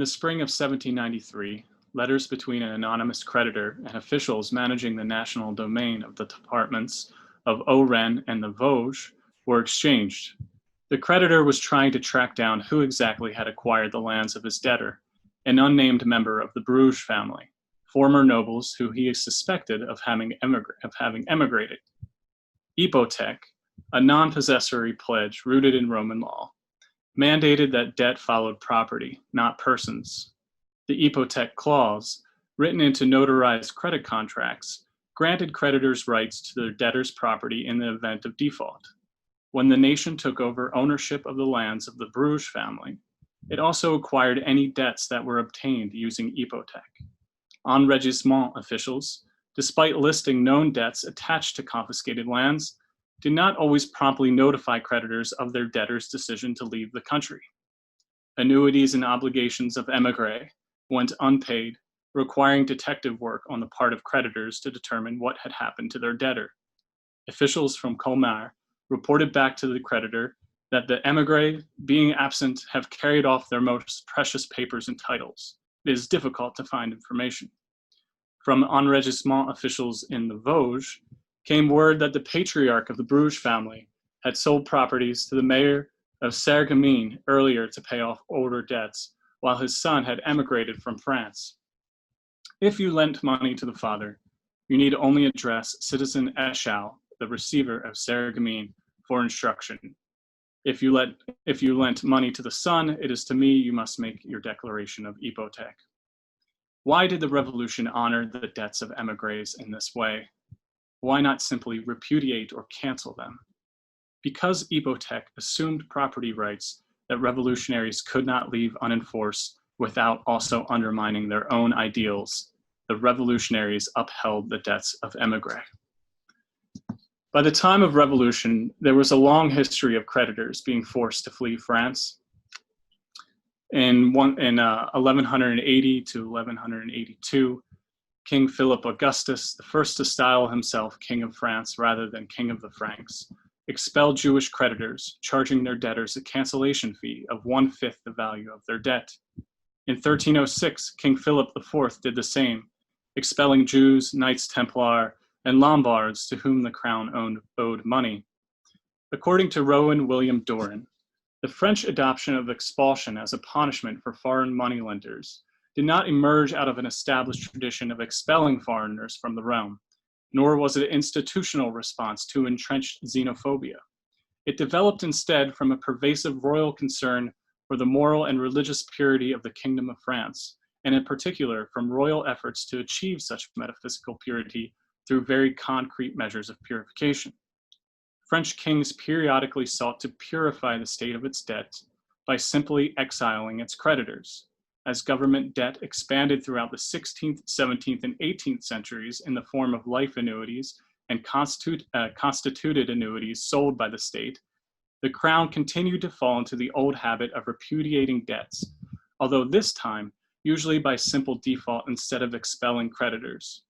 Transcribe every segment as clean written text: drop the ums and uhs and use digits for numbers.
the spring of 1793, letters between an anonymous creditor and officials managing the national domain of the departments of Haut-Rhin and the Vosges were exchanged. The creditor was trying to track down who exactly had acquired the lands of his debtor, an unnamed member of the Bruges family, former nobles who he suspected of having emigrated. Hypothèque, a non-possessory pledge rooted in Roman law, mandated that debt followed property, not persons. The hypothèque clause, written into notarized credit contracts, granted creditors rights to their debtors' property in the event of default. When the nation took over ownership of the lands of the Bruges family, it also acquired any debts that were obtained using hypothèque. Enregistrement officials, despite listing known debts attached to confiscated lands, did not always promptly notify creditors of their debtors' decision to leave the country. Annuities and obligations of émigrés went unpaid, requiring detective work on the part of creditors to determine what had happened to their debtor. Officials from Colmar reported back to the creditor that the émigrés, being absent, have carried off their most precious papers and titles. It is difficult to find information. From enregistrement officials in the Vosges came word that the patriarch of the Bruges family had sold properties to the mayor of Sarreguemines earlier to pay off older debts, while his son had emigrated from France. If you lent money to the father, you need only address Citizen Eschal, the receiver of Sarreguemines, for instruction. If you lent money to the son, it is to me you must make your declaration of hypothèque. Why did the revolution honor the debts of émigrés in this way? Why not simply repudiate or cancel them? Because hypothèque assumed property rights that revolutionaries could not leave unenforced without also undermining their own ideals, the revolutionaries upheld the debts of émigrés. By the time of revolution, there was a long history of creditors being forced to flee France. In 1180 to 1182, King Philip Augustus, the first to style himself King of France rather than King of the Franks, expelled Jewish creditors, charging their debtors a cancellation fee of 1/5 the value of their debt. In 1306, King Philip IV did the same, expelling Jews, Knights Templar, and Lombards to whom the crown owed money. According to Rowan William Doran, the French adoption of expulsion as a punishment for foreign moneylenders did not emerge out of an established tradition of expelling foreigners from the realm, nor was it an institutional response to entrenched xenophobia. It developed instead from a pervasive royal concern for the moral and religious purity of the Kingdom of France, and in particular from royal efforts to achieve such metaphysical purity through very concrete measures of purification. French kings periodically sought to purify the state of its debt by simply exiling its creditors. As government debt expanded throughout the 16th, 17th, and 18th centuries in the form of life annuities and constituted annuities sold by the state, the crown continued to fall into the old habit of repudiating debts, although this time usually by simple default instead of expelling creditors.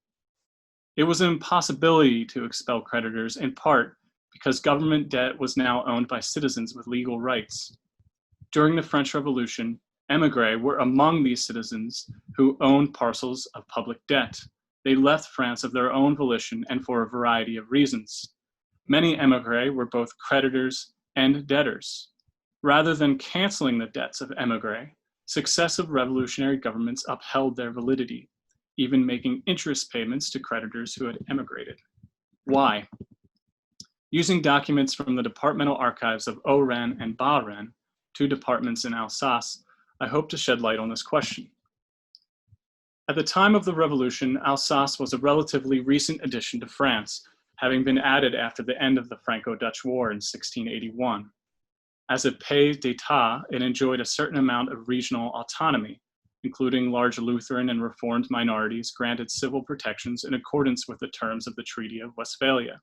It was an impossibility to expel creditors, in part because government debt was now owned by citizens with legal rights. During the French Revolution, émigrés were among these citizens who owned parcels of public debt. They left France of their own volition and for a variety of reasons. Many émigrés were both creditors and debtors. Rather than canceling the debts of émigrés, successive revolutionary governments upheld their validity, even making interest payments to creditors who had emigrated. Why? Using documents from the departmental archives of Haut-Rhin and Bas-Rhin, two departments in Alsace, I hope to shed light on this question. At the time of the revolution, Alsace was a relatively recent addition to France, having been added after the end of the Franco-Dutch War in 1681. As a pays d'etat, it enjoyed a certain amount of regional autonomy, including large Lutheran and Reformed minorities granted civil protections in accordance with the terms of the Treaty of Westphalia.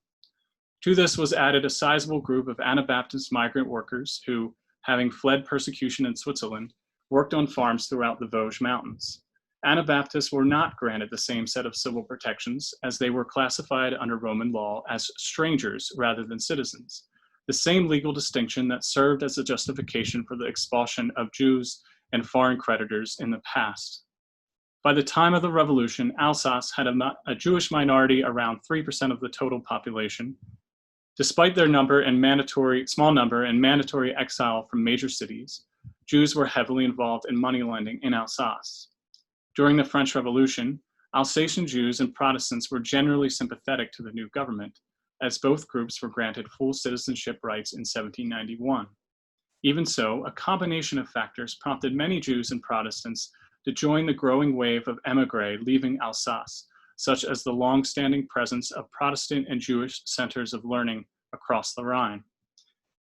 To this was added a sizable group of Anabaptist migrant workers who, having fled persecution in Switzerland, worked on farms throughout the Vosges Mountains. Anabaptists were not granted the same set of civil protections, as they were classified under Roman law as strangers rather than citizens, the same legal distinction that served as a justification for the expulsion of Jews and foreign creditors in the past. By the time of the Revolution, Alsace had a Jewish minority around 3% of the total population. Despite their small number and mandatory exile from major cities, Jews were heavily involved in money lending in Alsace. During the French Revolution, Alsatian Jews and Protestants were generally sympathetic to the new government, as both groups were granted full citizenship rights in 1791. Even so, a combination of factors prompted many Jews and Protestants to join the growing wave of émigrés leaving Alsace, such as the long-standing presence of Protestant and Jewish centers of learning across the Rhine.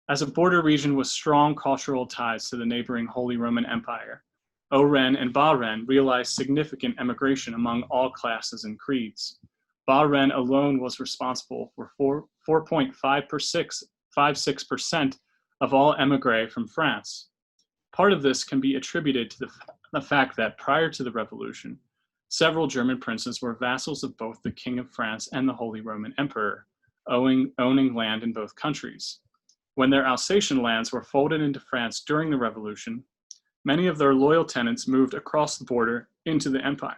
As a border region with strong cultural ties to the neighboring Holy Roman Empire, Haut-Rhin and Bas-Rhin realized significant emigration among all classes and creeds. Bas-Rhin alone was responsible for 4.56% of all émigrés from France. Part of this can be attributed to the fact that prior to the Revolution, several German princes were vassals of both the King of France and the Holy Roman Emperor, owning land in both countries. When their Alsatian lands were folded into France during the Revolution, many of their loyal tenants moved across the border into the empire.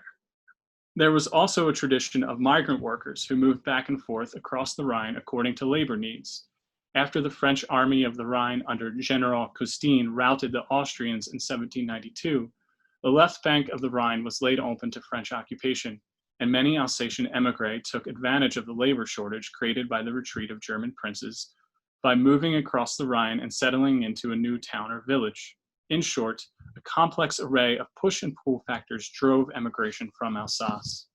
There was also a tradition of migrant workers who moved back and forth across the Rhine according to labor needs. After the French army of the Rhine under General Custine routed the Austrians in 1792, the left bank of the Rhine was laid open to French occupation, and many Alsatian émigrés took advantage of the labor shortage created by the retreat of German princes by moving across the Rhine and settling into a new town or village. In short, a complex array of push and pull factors drove emigration from Alsace.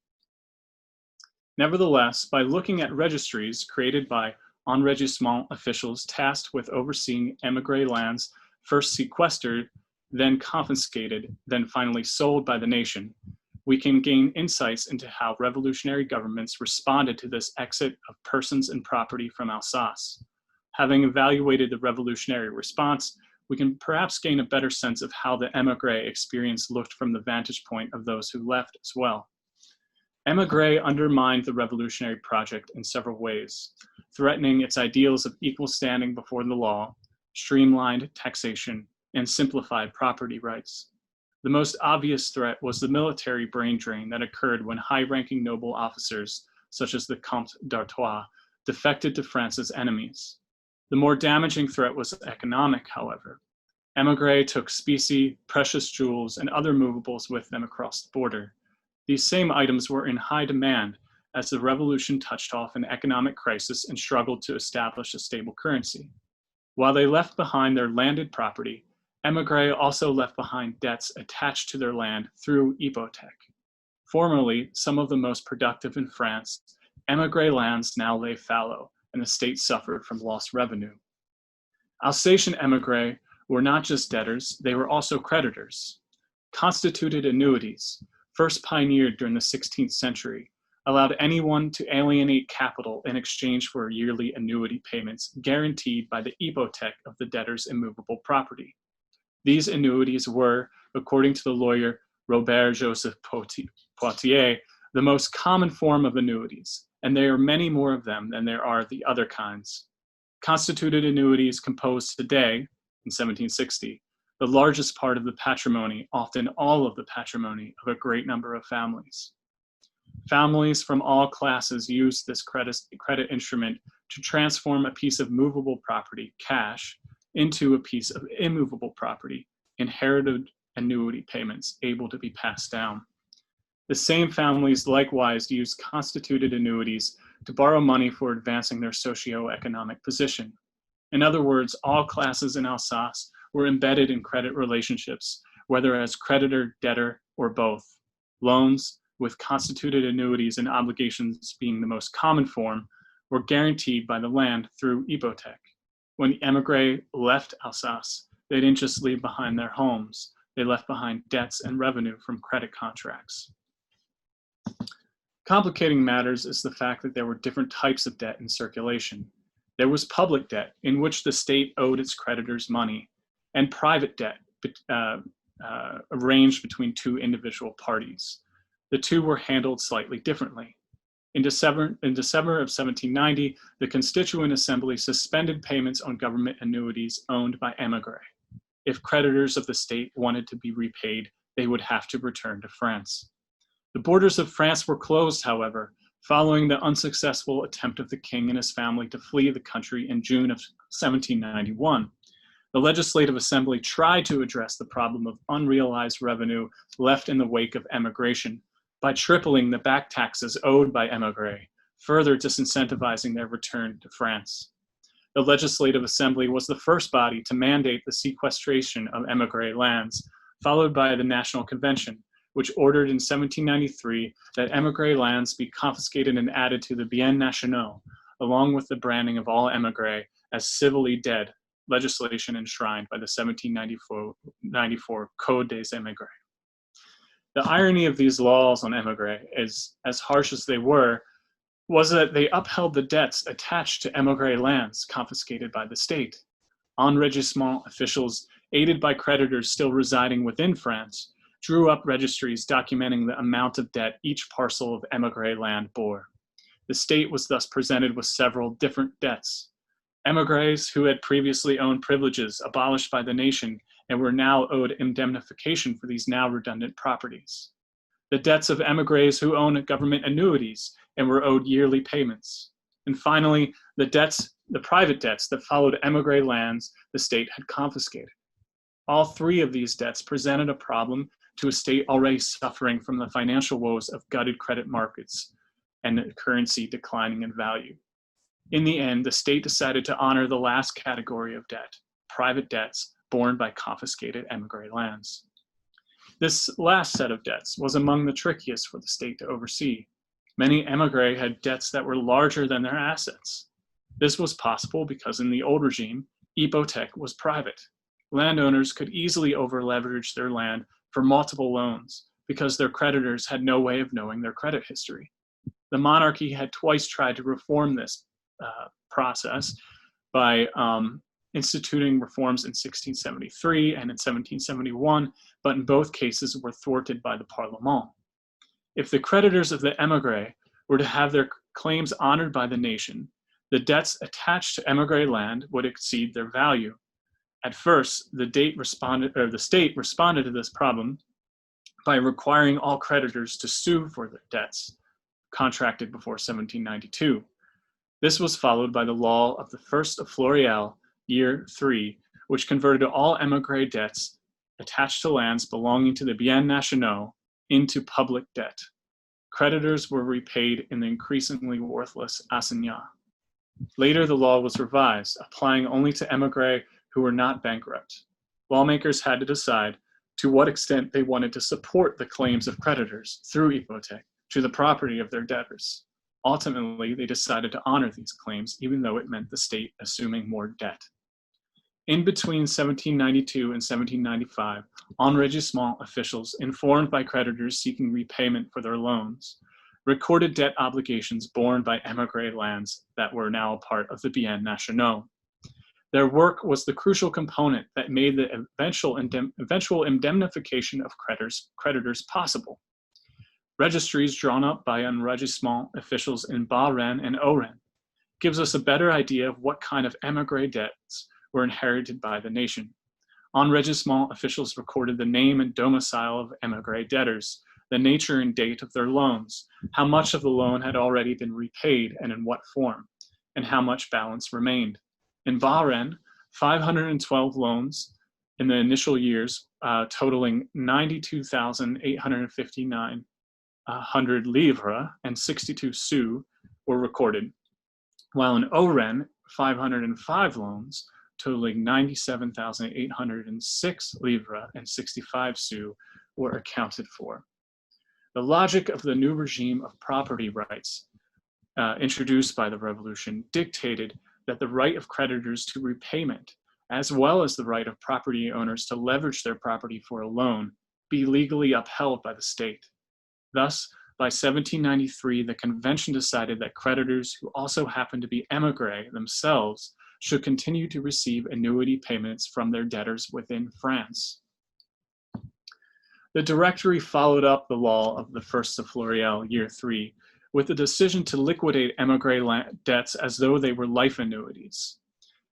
Nevertheless, by looking at registries created by enregistrement officials tasked with overseeing émigré lands first sequestered, then confiscated, then finally sold by the nation, we can gain insights into how revolutionary governments responded to this exit of persons and property from Alsace. Having evaluated the revolutionary response, we can perhaps gain a better sense of how the émigré experience looked from the vantage point of those who left as well. Émigré undermined the revolutionary project in several ways, threatening its ideals of equal standing before the law, streamlined taxation, and simplified property rights. The most obvious threat was the military brain drain that occurred when high-ranking noble officers, such as the Comte d'Artois, defected to France's enemies. The more damaging threat was economic, however. Émigrés took specie, precious jewels, and other movables with them across the border. These same items were in high demand as the revolution touched off an economic crisis and struggled to establish a stable currency. While they left behind their landed property, émigrés also left behind debts attached to their land through hypothèque. Formerly, some of the most productive in France, émigré lands now lay fallow, and the state suffered from lost revenue. Alsatian émigrés were not just debtors, they were also creditors. Constituted annuities, first pioneered during the 16th century, allowed anyone to alienate capital in exchange for yearly annuity payments guaranteed by the hypothèque of the debtor's immovable property. These annuities were, according to the lawyer Robert-Joseph Poitier, the most common form of annuities, and there are many more of them than there are the other kinds. Constituted annuities composed today, in 1760, the largest part of the patrimony, often all of the patrimony, of a great number of families. Families from all classes used this credit instrument to transform a piece of movable property, cash, into a piece of immovable property, inherited annuity payments able to be passed down. The same families likewise used constituted annuities to borrow money for advancing their socio-economic position. In other words, all classes in Alsace were embedded in credit relationships, whether as creditor, debtor, or both. Loans, with constituted annuities and obligations being the most common form, were guaranteed by the land through hypothèque. When the émigrés left Alsace, they didn't just leave behind their homes, they left behind debts and revenue from credit contracts. Complicating matters is the fact that there were different types of debt in circulation. There was public debt, in which the state owed its creditors money, and private debt arranged between two individual parties. The two were handled slightly differently. In December of 1790, the Constituent Assembly suspended payments on government annuities owned by émigrés. If creditors of the state wanted to be repaid, they would have to return to France. The borders of France were closed, however, following the unsuccessful attempt of the king and his family to flee the country in June of 1791. The Legislative Assembly tried to address the problem of unrealized revenue left in the wake of emigration by tripling the back taxes owed by émigrés, further disincentivizing their return to France. The Legislative Assembly was the first body to mandate the sequestration of émigré lands, followed by the National Convention, which ordered in 1793 that émigré lands be confiscated and added to the biens nationaux, along with the branding of all émigrés as civilly dead, legislation enshrined by the 1794 Code des Émigrés. The irony of these laws on émigrés, as harsh as they were, was that they upheld the debts attached to émigré lands confiscated by the state. Enregistrement officials, aided by creditors still residing within France, drew up registries documenting the amount of debt each parcel of émigré land bore. The state was thus presented with several different debts. Émigrés who had previously owned privileges abolished by the nation and were now owed indemnification for these now redundant properties. The debts of émigrés who owned government annuities and were owed yearly payments. And finally, the private debts that followed émigré lands the state had confiscated. All three of these debts presented a problem to a state already suffering from the financial woes of gutted credit markets and the currency declining in value. In the end, the state decided to honor the last category of debt, private debts borne by confiscated émigré lands. This last set of debts was among the trickiest for the state to oversee. Many émigrés had debts that were larger than their assets. This was possible because in the old regime, hypothèque was private. Landowners could easily over-leverage their land for multiple loans because their creditors had no way of knowing their credit history. The monarchy had twice tried to reform this process by instituting reforms in 1673 and in 1771, but in both cases were thwarted by the Parlement. If the creditors of the émigré were to have their claims honored by the nation, the debts attached to émigré land would exceed their value. At first, the state responded to this problem by requiring all creditors to sue for their debts contracted before 1792. This was followed by the law of the 1st of Floréal, year 3, which converted all émigré debts attached to lands belonging to the biens nationaux into public debt. Creditors were repaid in the increasingly worthless anciens. Later, the law was revised, applying only to émigrés who were not bankrupt. Lawmakers had to decide to what extent they wanted to support the claims of creditors through hypothèque to the property of their debtors. Ultimately, they decided to honor these claims, even though it meant the state assuming more debt. In between 1792 and 1795, enregistrement officials, informed by creditors seeking repayment for their loans, recorded debt obligations borne by émigré lands that were now a part of the biens nationaux. Their work was the crucial component that made the eventual indemnification of creditors possible. Registries drawn up by enregistrement officials in Bas-Rhin and Haut-Rhin gives us a better idea of what kind of émigré debts were inherited by the nation. Enregistrement officials recorded the name and domicile of émigré debtors, the nature and date of their loans, how much of the loan had already been repaid and in what form, and how much balance remained. In Bas-Rhin, 512 loans in the initial years, totaling 92,859 100 livres and 62 sous were recorded, while in Haut-Rhin, 505 loans totaling 97,806 livres and 65 sous were accounted for. The logic of the new regime of property rights introduced by the revolution dictated that the right of creditors to repayment, as well as the right of property owners to leverage their property for a loan, be legally upheld by the state. Thus, by 1793, the convention decided that creditors who also happened to be émigrés themselves should continue to receive annuity payments from their debtors within France. The Directory followed up the law of the 1st of Floréal, year 3, with the decision to liquidate émigré debts as though they were life annuities.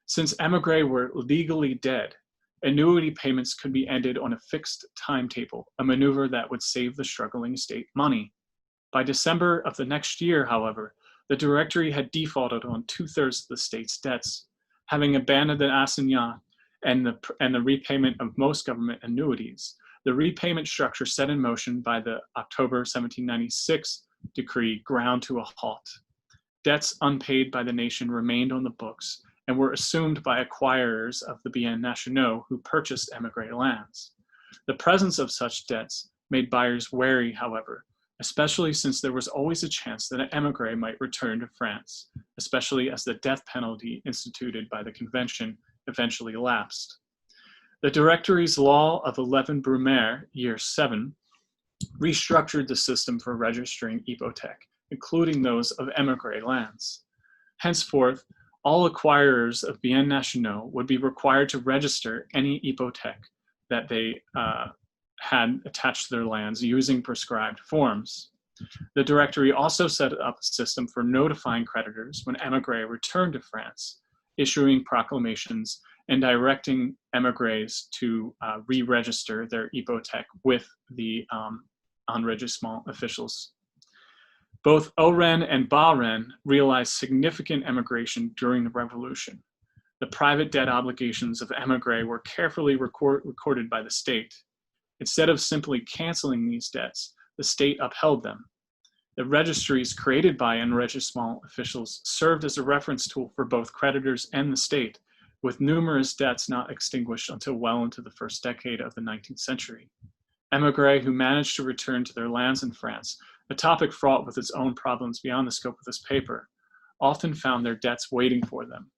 Since émigrés were legally dead, Annuity payments could be ended on a fixed timetable, a maneuver that would save the struggling state money. By December of the next year, however, the Directory had defaulted on 2/3 of the state's debts, having abandoned the ancien and the repayment of most government annuities. The repayment structure set in motion by the October 1796 decree ground to a halt. Debts unpaid by the nation remained on the books and were assumed by acquirers of the biens nationaux who purchased émigré lands. The presence of such debts made buyers wary, however, especially since there was always a chance that an émigré might return to France, especially as the death penalty instituted by the Convention eventually lapsed. The Directory's Law of 11 Brumaire, year 7, restructured the system for registering hypothèques, including those of émigré lands. Henceforth, all acquirers of biens nationaux would be required to register any hypothèque that they had attached to their lands using prescribed forms. The Directory also set up a system for notifying creditors when émigrés returned to France, issuing proclamations and directing émigrés to re-register their hypothèque with the enregistrement officials. Both Haut-Rhin and Bas-Rhin realized significant emigration during the Revolution. The private debt obligations of émigrés were carefully recorded by the state. Instead of simply canceling these debts, the state upheld them. The registries created by enregistrement officials served as a reference tool for both creditors and the state, with numerous debts not extinguished until well into the first decade of the 19th century. Émigrés who managed to return to their lands in France, a topic fraught with its own problems beyond the scope of this paper, often found their debts waiting for them.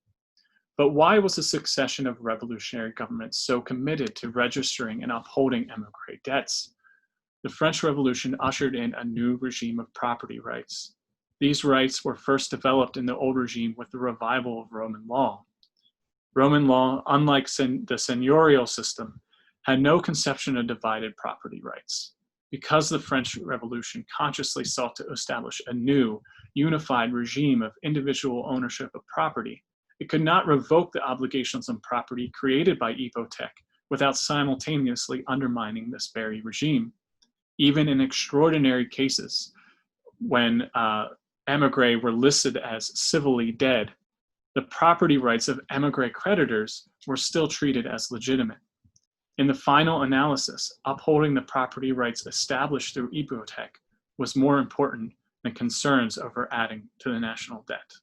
But why was a succession of revolutionary governments so committed to registering and upholding émigré debts? The French Revolution ushered in a new regime of property rights. These rights were first developed in the old regime with the revival of Roman law. Roman law, unlike the seigneurial system, had no conception of divided property rights. Because the French Revolution consciously sought to establish a new, unified regime of individual ownership of property, it could not revoke the obligations on property created by hypothèque without simultaneously undermining this very regime. Even in extraordinary cases, when émigrés were listed as civilly dead, the property rights of émigré creditors were still treated as legitimate. In the final analysis, upholding the property rights established through hypothèque was more important than concerns over adding to the national debt.